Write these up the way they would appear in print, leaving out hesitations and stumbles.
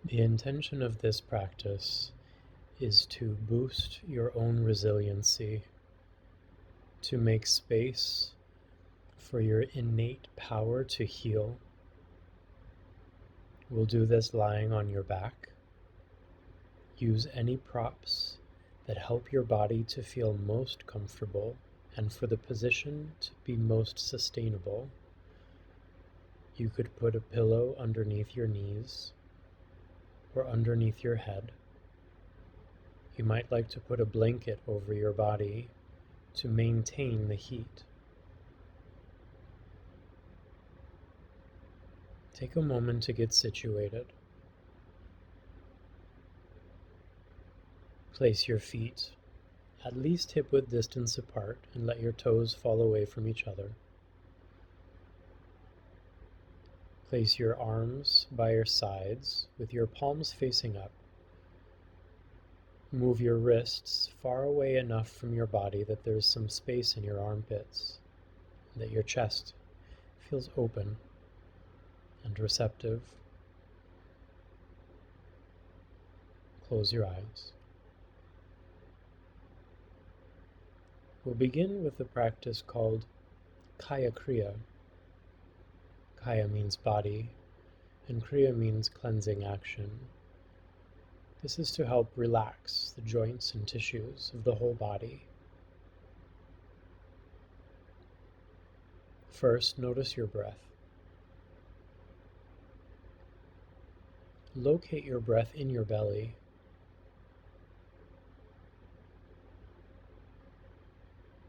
The intention of this practice is to boost your own resiliency, to make space for your innate power to heal. We'll do this lying on your back. Use any props that help your body to feel most comfortable and for the position to be most sustainable. You could put a pillow underneath your knees or underneath your head. You might like to put a blanket over your body to maintain the heat. Take a moment to get situated. Place your feet at least hip-width distance apart and let your toes fall away from each other. Place your arms by your sides with your palms facing up. Move your wrists far away enough from your body that there's some space in your armpits, that your chest feels open and receptive. Close your eyes. We'll begin with a practice called Kaya Kriya. Kaya means body, and Kriya means cleansing action. This is to help relax the joints and tissues of the whole body. First, notice your breath. Locate your breath in your belly.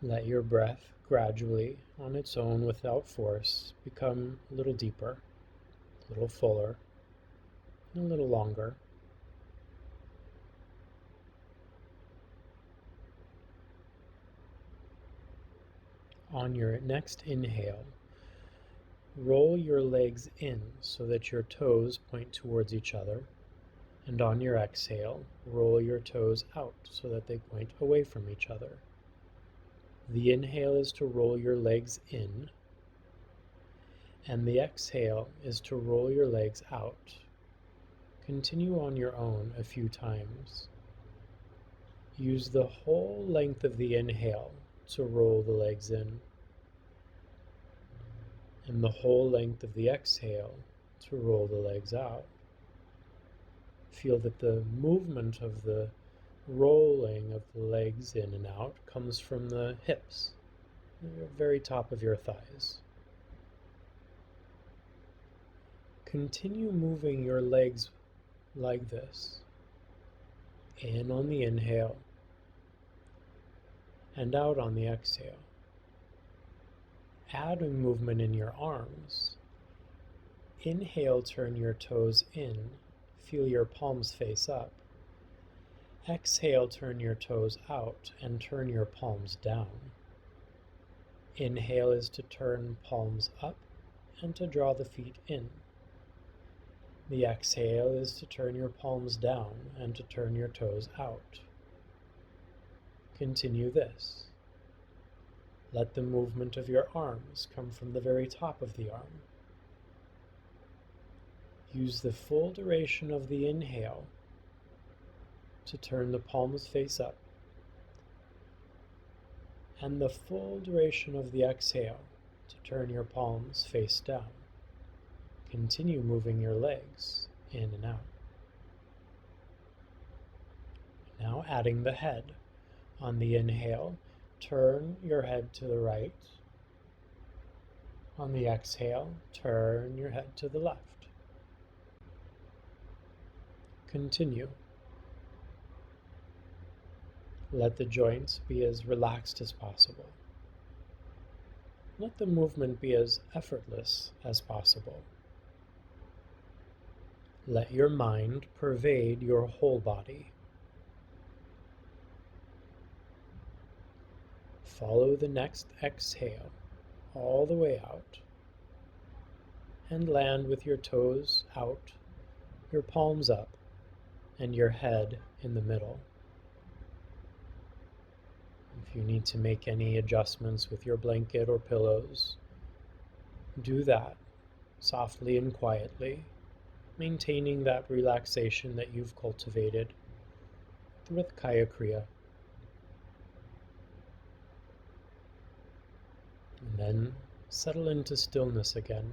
Let your breath gradually, on its own without force, become a little deeper, a little fuller, and a little longer. On your next inhale, roll your legs in so that your toes point towards each other, and on your exhale, roll your toes out so that they point away from each other. The inhale is to roll your legs in, and the exhale is to roll your legs out. Continue on your own a few times. Use the whole length of the inhale to roll the legs in, and the whole length of the exhale to roll the legs out. Feel that the movement of the rolling of the legs in and out comes from the hips, the very top of your thighs. Continue moving your legs like this. In on the inhale and out on the exhale. Add a movement in your arms. Inhale, turn your toes in. Feel your palms face up. Exhale, turn your toes out and turn your palms down. Inhale is to turn palms up and to draw the feet in. The exhale is to turn your palms down and to turn your toes out. Continue this. Let the movement of your arms come from the very top of the arm. Use the full duration of the inhale to turn the palms face up, and the full duration of the exhale to turn your palms face down. Continue moving your legs in and out. Now adding the head. On the inhale, turn your head to the right. On the exhale, turn your head to the left. Continue. Let the joints be as relaxed as possible. Let the movement be as effortless as possible. Let your mind pervade your whole body. Follow the next exhale all the way out and land with your toes out, your palms up, and your head in the middle. If you need to make any adjustments with your blanket or pillows, do that softly and quietly. maintaining that relaxation that you've cultivated with Kaya Kriya. And then settle into stillness again.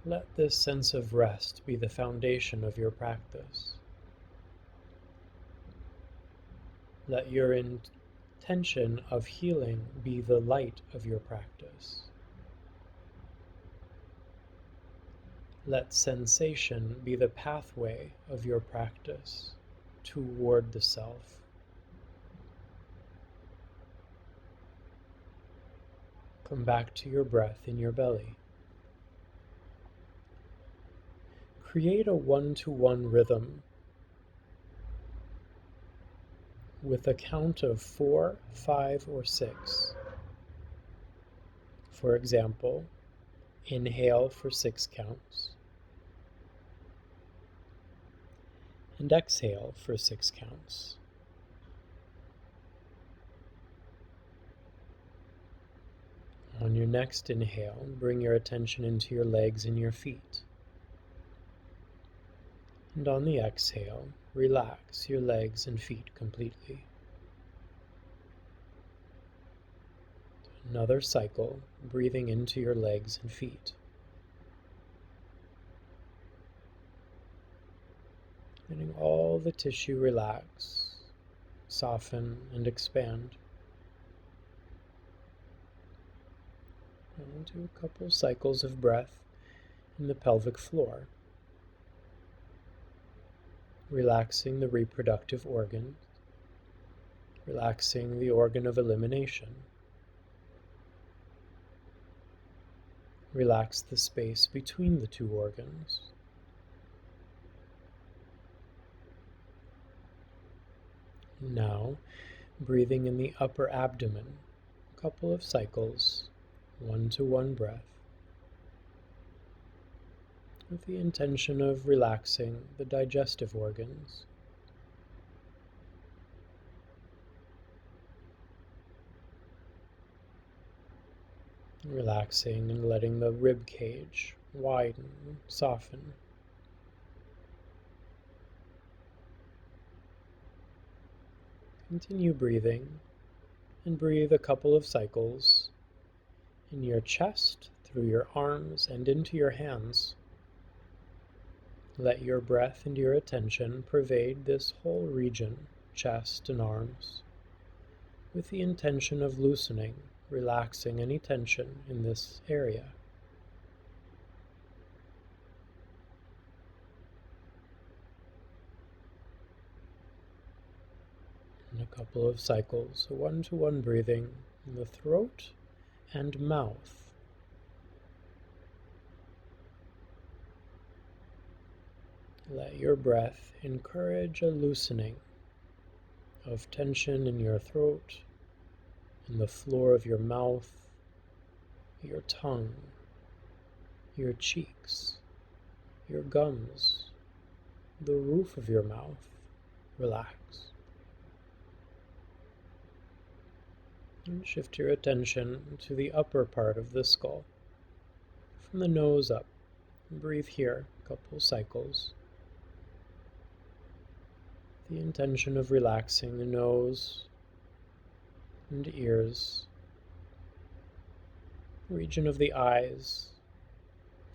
Let this sense of rest be the foundation of your practice. Let your intention of healing be the light of your practice. Let sensation be the pathway of your practice toward the self. Come back to your breath in your belly. Create a one-to-one rhythm with a count of 4, 5, or 6. For example, inhale for 6 counts and exhale for 6 counts. On your next inhale, bring your attention into your legs and your feet. And on the exhale, relax your legs and feet completely. Another cycle, breathing into your legs and feet. Letting all the tissue relax, soften, and expand. And do a couple cycles of breath in the pelvic floor, relaxing the reproductive organ, relaxing the organ of elimination. Relax the space between the two organs. Now, breathing in the upper abdomen, a couple of cycles, one-to-one breath, with the intention of relaxing the digestive organs. Relaxing and letting the rib cage widen, soften. Continue breathing, and breathe a couple of cycles in your chest, through your arms, and into your hands. Let your breath and your attention pervade this whole region, chest and arms, with the intention of loosening, relaxing any tension in this area. And a couple of cycles, one-to-one breathing in the throat and mouth. Let your breath encourage a loosening of tension in your throat, in the floor of your mouth, your tongue, your cheeks, your gums, the roof of your mouth. Relax. And shift your attention to the upper part of the skull, from the nose up. Breathe here a couple cycles. The intention of relaxing the nose and ears, region of the eyes,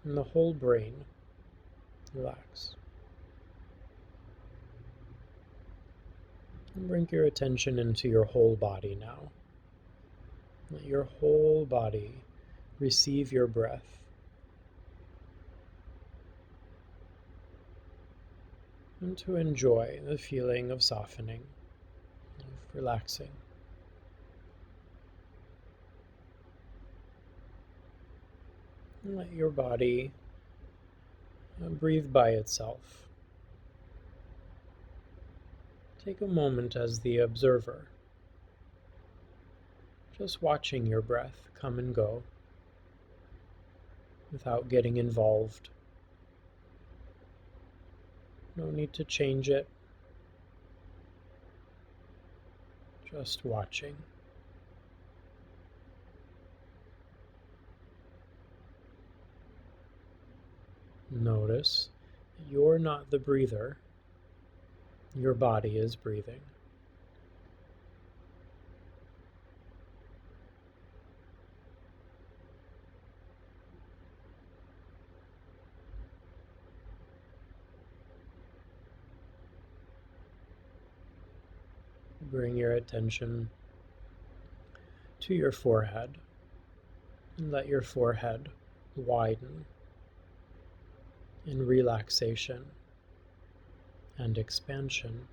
and the whole brain. Relax. And bring your attention into your whole body now. Let your whole body receive your breath. And to enjoy the feeling of softening, of relaxing. And let your body breathe by itself. Take a moment as the observer, just watching your breath come and go without getting involved. No need to change it, just watching. Notice that you're not the breather, your body is breathing. Bring your attention to your forehead and let your forehead widen in relaxation and expansion.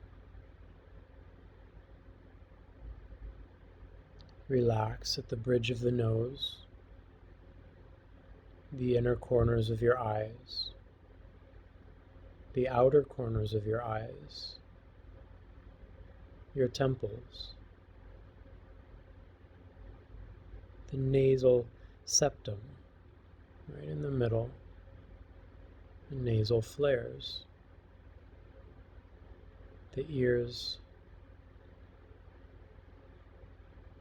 Relax at the bridge of the nose, the inner corners of your eyes, the outer corners of your eyes, your temples, the nasal septum, right in the middle, the nasal flares, the ears.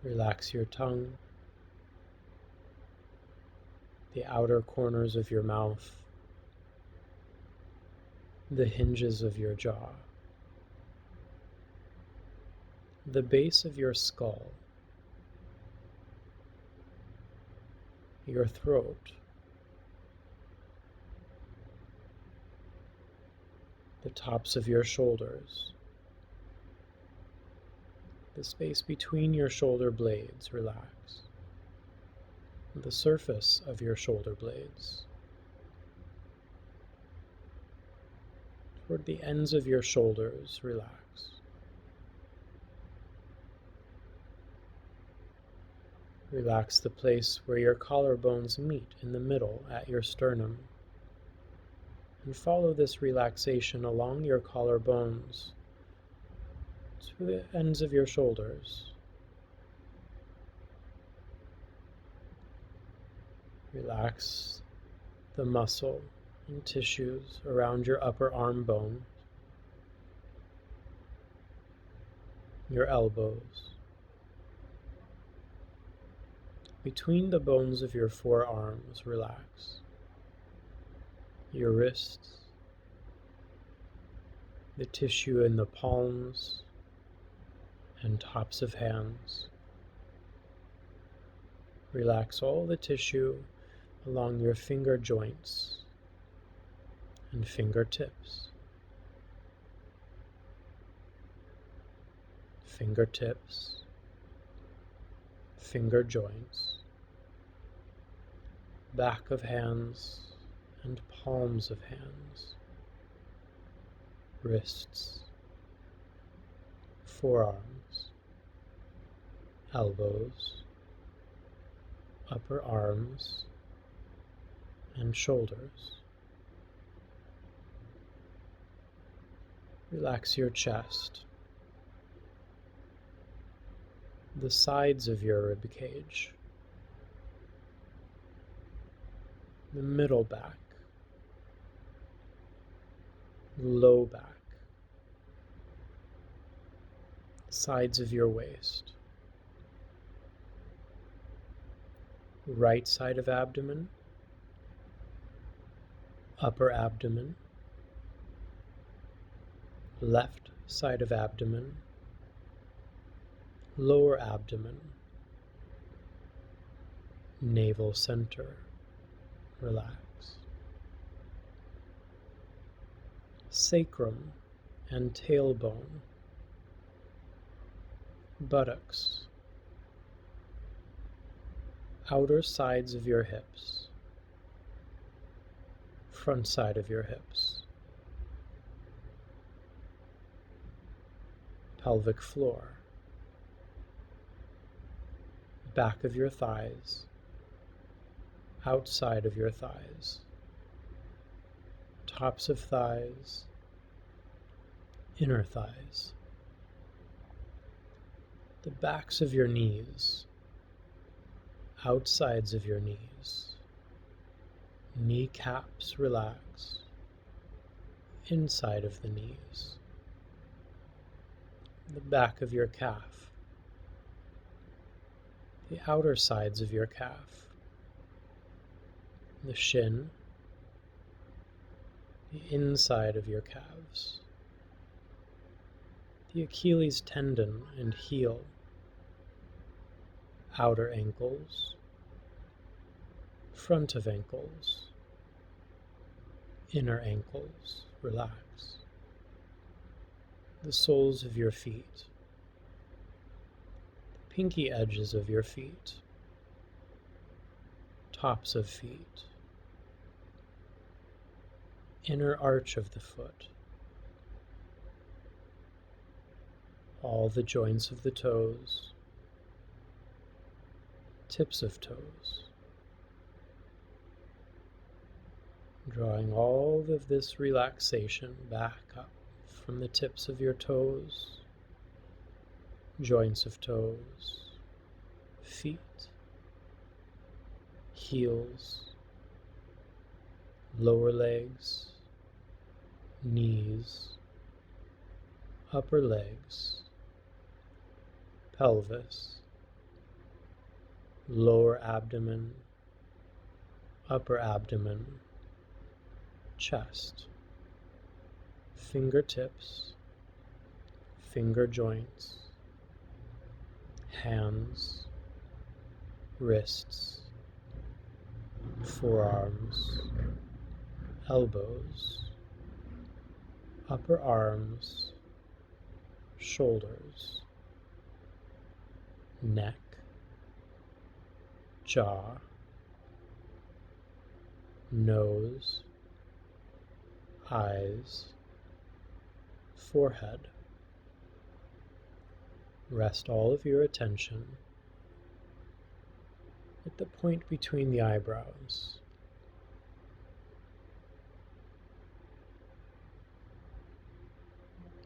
Relax your tongue, the outer corners of your mouth, the hinges of your jaw, the base of your skull, your throat, the tops of your shoulders, the space between your shoulder blades. Relax. The surface of your shoulder blades, toward the ends of your shoulders. Relax. Relax the place where your collarbones meet in the middle at your sternum, and follow this relaxation along your collarbones to the ends of your shoulders. Relax the muscle and tissues around your upper arm bone, your elbows, between the bones of your forearms. Relax your wrists, the tissue in the palms and tops of hands. Relax all the tissue along your finger joints and fingertips. Fingertips, finger joints, back of hands and palms of hands, wrists, forearms, elbows, upper arms, and shoulders. Relax your chest, the sides of your rib cage, the middle back, low back, sides of your waist, right side of abdomen, upper abdomen, left side of abdomen, lower abdomen, navel center. Relax. Sacrum and tailbone, buttocks, outer sides of your hips, front side of your hips, pelvic floor, back of your thighs, outside of your thighs, tops of thighs, inner thighs, the backs of your knees, outsides of your knees, kneecaps. Relax, inside of the knees, the back of your calf, the outer sides of your calf, the shin, the inside of your calves, the Achilles tendon and heel, outer ankles, front of ankles, inner ankles, relax, the soles of your feet, the pinky edges of your feet, tops of feet, inner arch of the foot, all the joints of the toes, tips of toes, drawing all of this relaxation back up from the tips of your toes, joints of toes, feet, heels, lower legs, knees, upper legs, pelvis, lower abdomen, upper abdomen, chest, fingertips, finger joints, hands, wrists, forearms, elbows, upper arms, shoulders, neck, jaw, nose, eyes, forehead. Rest all of your attention at the point between the eyebrows.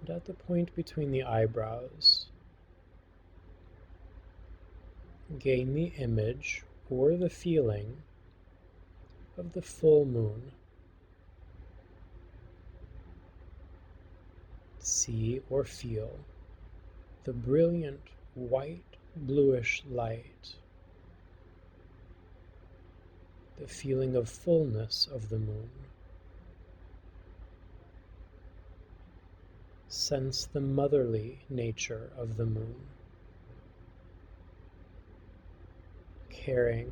And at the point between the eyebrows, gain the image or the feeling of the full moon. See or feel the brilliant white bluish light, the feeling of fullness of the moon. Sense the motherly nature of the moon, caring,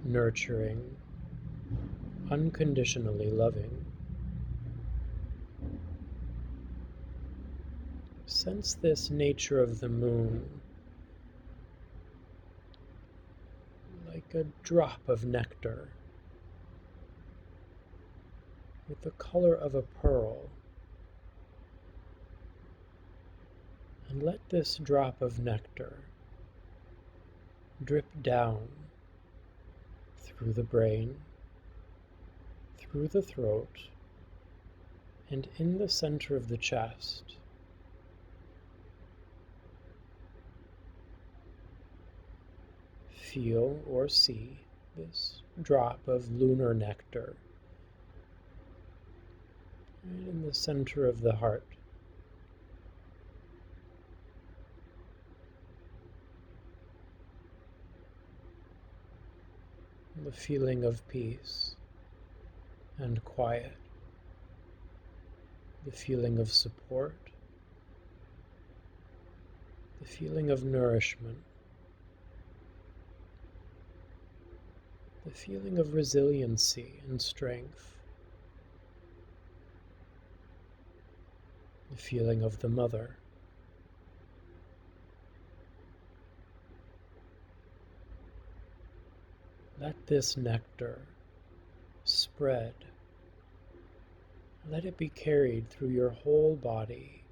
nurturing, unconditionally loving. Sense this nature of the moon like a drop of nectar with the color of a pearl. And let this drop of nectar drip down through the brain, through the throat, and in the center of the chest. Feel or see this drop of lunar nectar right in the center of the heart. The feeling of peace and quiet, the feeling of support, the feeling of nourishment, the feeling of resiliency and strength, the feeling of the mother. Let this nectar spread. Let it be carried through your whole body.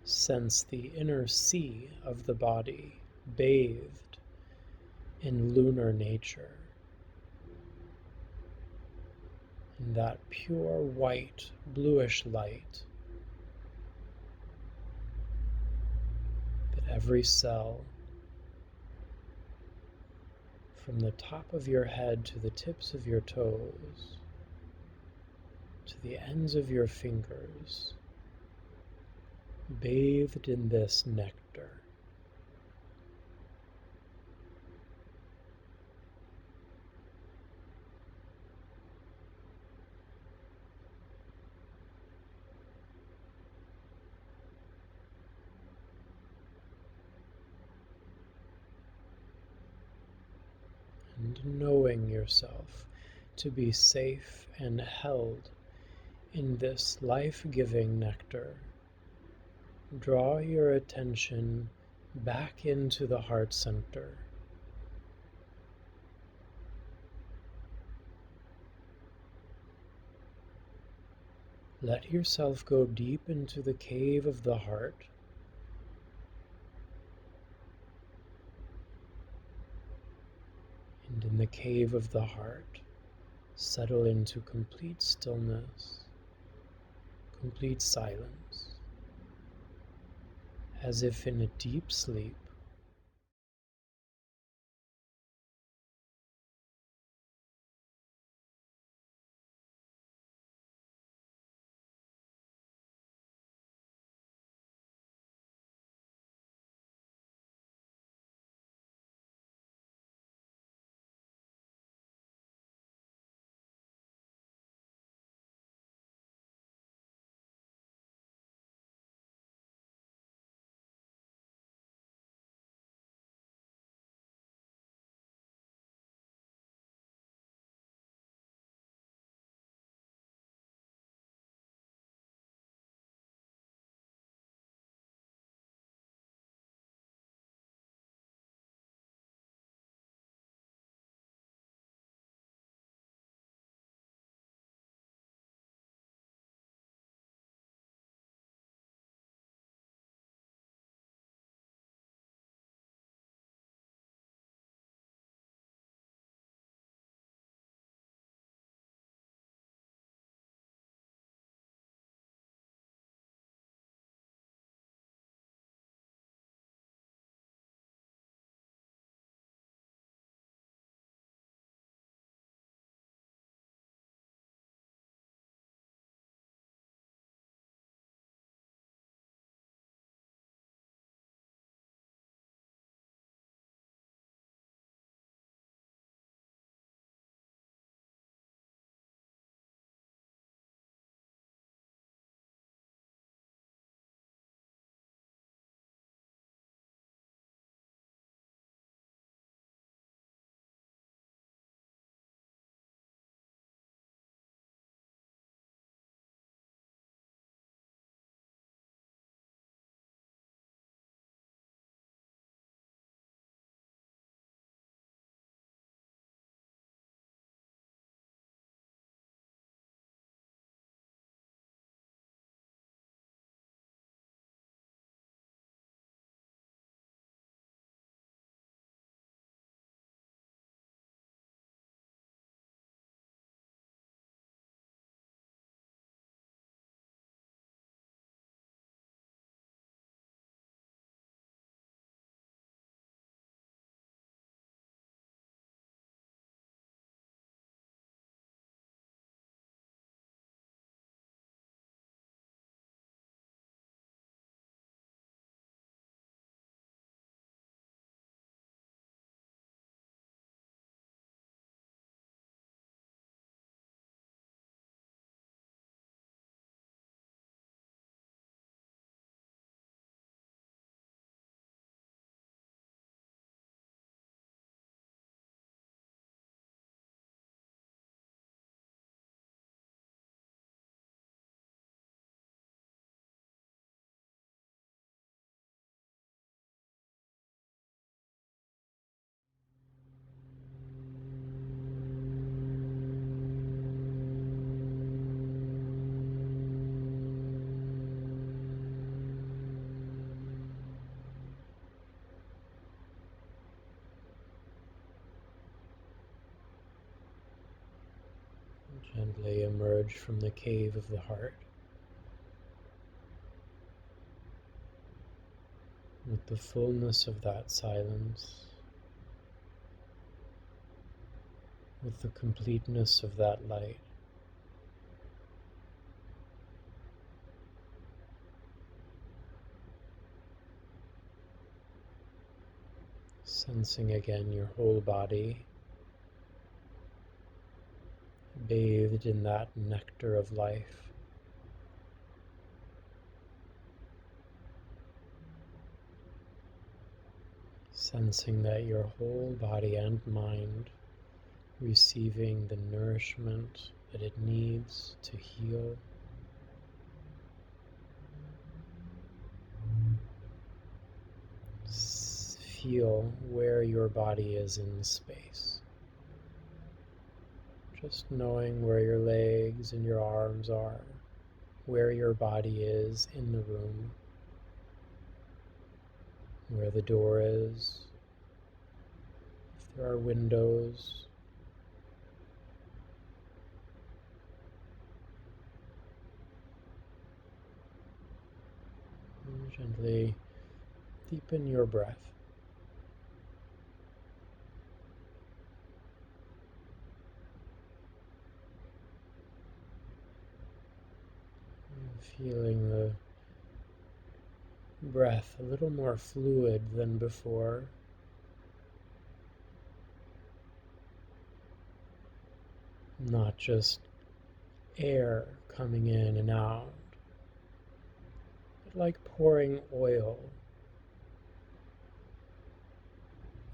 Sense the inner sea of the body bathed in lunar nature, in that pure white, bluish light that every cell, from the top of your head to the tips of your toes, to the ends of your fingers, bathed in this nectar. and knowing yourself to be safe and held in this life-giving nectar, draw your attention back into the heart center. Let yourself go deep into the cave of the heart. And in the cave of the heart, settle into complete stillness, complete silence, as if in a deep sleep. Gently emerge from the cave of the heart with the fullness of that silence, with the completeness of that light. Sensing again your whole body bathed in that nectar of life. Sensing that your whole body and mind receiving the nourishment that it needs to heal. Feel where your body is in space. Just knowing where your legs and your arms are, where your body is in the room, where the door is, if there are windows. And gently deepen your breath. Feeling the breath a little more fluid than before. Not just air coming in and out, but like pouring oil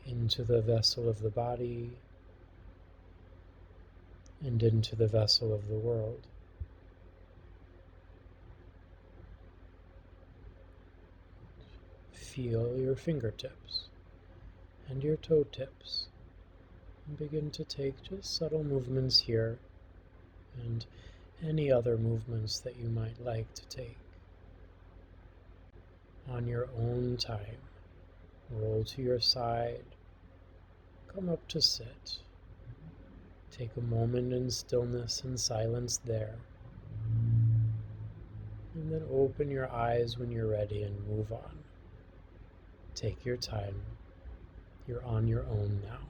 into the vessel of the body and into the vessel of the world. Feel your fingertips and your toe tips, and begin to take just subtle movements here and any other movements that you might like to take. On your own time, roll to your side, come up to sit. Take a moment in stillness and silence there, and then open your eyes when you're ready and move on. Take your time. You're on your own now.